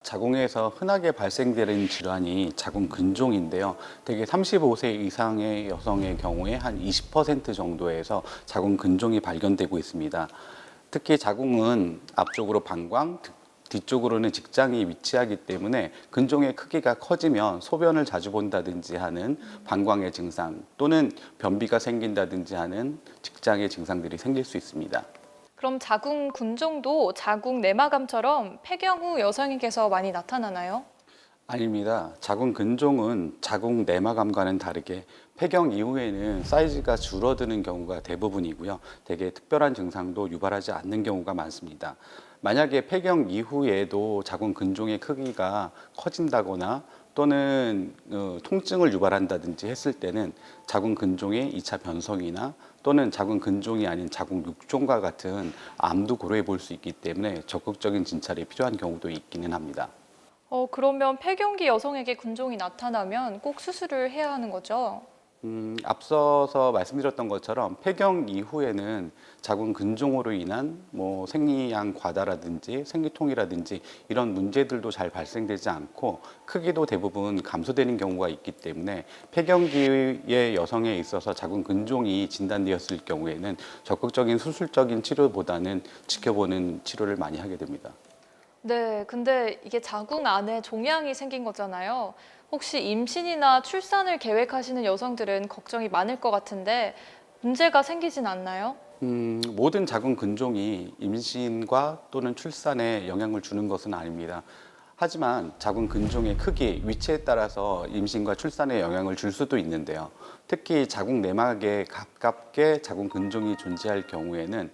자궁에서 흔하게 발생되는 질환이 자궁 근종인데요. 대개 35세 이상의 여성의 경우에 한 20% 정도에서 자궁 근종이 발견되고 있습니다. 특히 자궁은 앞쪽으로 방광, 뒤쪽으로는 직장이 위치하기 때문에 근종의 크기가 커지면 소변을 자주 본다든지 하는 방광의 증상 또는 변비가 생긴다든지 하는 직장의 증상들이 생길 수 있습니다. 그럼 자궁 근종도 자궁 내막암처럼 폐경 후 여성에게서 많이 나타나나요? 아닙니다. 자궁 근종은 자궁 내막암과는 다르게 폐경 이후에는 사이즈가 줄어드는 경우가 대부분이고요. 대개 특별한 증상도 유발하지 않는 경우가 많습니다. 만약에 폐경 이후에도 자궁 근종의 크기가 커진다거나 또는 통증을 유발한다든지 했을 때는 자궁 근종의 2차 변성이나 또는 자궁 근종이 아닌 자궁 육종과 같은 암도 고려해 볼 수 있기 때문에 적극적인 진찰이 필요한 경우도 있기는 합니다. 그러면 폐경기 여성에게 근종이 나타나면 꼭 수술을 해야 하는 거죠? 앞서서 말씀드렸던 것처럼 폐경 이후에는 자궁 근종으로 인한 생리양 과다라든지 생리통이라든지 이런 문제들도 잘 발생되지 않고 크기도 대부분 감소되는 경우가 있기 때문에 폐경기의 여성에 있어서 자궁 근종이 진단되었을 경우에는 적극적인 수술적인 치료보다는 지켜보는 치료를 많이 하게 됩니다. 네, 근데 이게 자궁 안에 종양이 생긴 거잖아요. 혹시 임신이나 출산을 계획하시는 여성들은 걱정이 많을 것 같은데 문제가 생기진 않나요? 모든 자궁 근종이 임신과 또는 출산에 영향을 주는 것은 아닙니다. 하지만 자궁 근종의 크기, 위치에 따라서 임신과 출산에 영향을 줄 수도 있는데요. 특히 자궁 내막에 가깝게 자궁 근종이 존재할 경우에는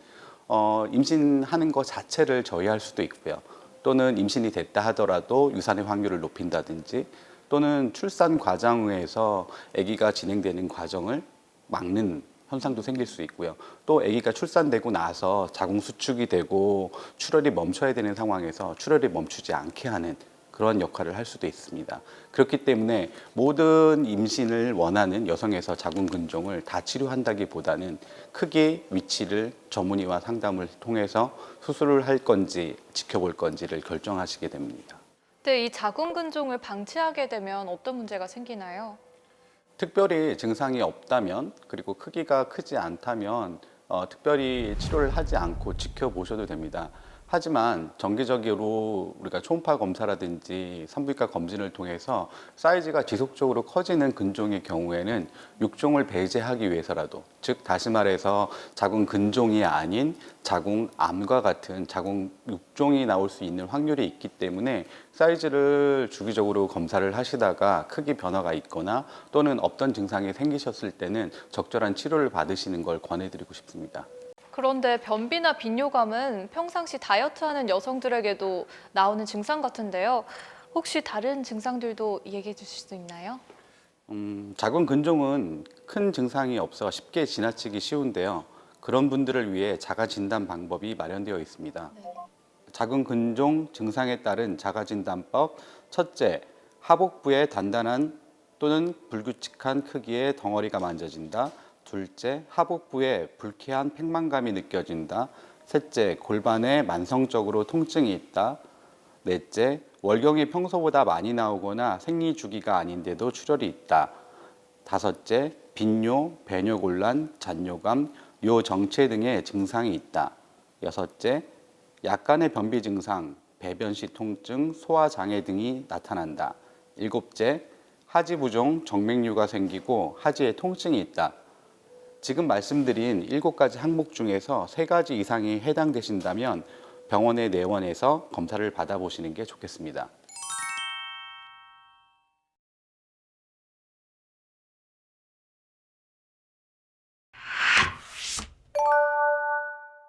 임신하는 것 자체를 저해할 수도 있고요. 또는 임신이 됐다 하더라도 유산의 확률을 높인다든지 또는 출산 과정에서 아기가 진행되는 과정을 막는 현상도 생길 수 있고요. 또 아기가 출산되고 나서 자궁 수축이 되고 출혈이 멈춰야 되는 상황에서 출혈이 멈추지 않게 하는 그런 역할을 할 수도 있습니다. 그렇기 때문에 모든 임신을 원하는 여성에서 자궁 근종을 다 치료한다기보다는 크기, 위치를 전문의와 상담을 통해서 수술을 할 건지 지켜볼 건지를 결정하시게 됩니다. 근데 이 자궁 근종을 방치하게 되면 어떤 문제가 생기나요? 특별히 증상이 없다면 그리고 크기가 크지 않다면 특별히 치료를 하지 않고 지켜보셔도 됩니다. 하지만 정기적으로 우리가 초음파 검사라든지 산부인과 검진을 통해서 사이즈가 지속적으로 커지는 근종의 경우에는 육종을 배제하기 위해서라도, 즉 다시 말해서 자궁 근종이 아닌 자궁암과 같은 자궁 육종이 나올 수 있는 확률이 있기 때문에 사이즈를 주기적으로 검사를 하시다가 크기 변화가 있거나 또는 없던 증상이 생기셨을 때는 적절한 치료를 받으시는 걸 권해드리고 싶습니다. 그런데 변비나 빈뇨감은 평상시 다이어트하는 여성들에게도 나오는 증상 같은데요. 혹시 다른 증상들도 얘기해 주실 수 있나요? 자궁 근종은 큰 증상이 없어 쉽게 지나치기 쉬운데요. 그런 분들을 위해 자가 진단 방법이 마련되어 있습니다. 자궁 근종 증상에 따른 자가 진단법: 첫째, 하복부에 단단한 또는 불규칙한 크기의 덩어리가 만져진다. 둘째, 하복부에 불쾌한 팽만감이 느껴진다. 셋째, 골반에 만성적으로 통증이 있다. 넷째, 월경이 평소보다 많이 나오거나 생리 주기가 아닌데도 출혈이 있다. 다섯째, 빈뇨, 배뇨곤란, 잔뇨감, 요정체 등의 증상이 있다. 여섯째, 약간의 변비 증상, 배변 시 통증, 소화 장애 등이 나타난다. 일곱째, 하지 부종, 정맥류가 생기고 하지에 통증이 있다. 지금 말씀드린 7가지 항목 중에서 3가지 이상이 해당되신다면 병원에 내원해서 검사를 받아보시는 게 좋겠습니다.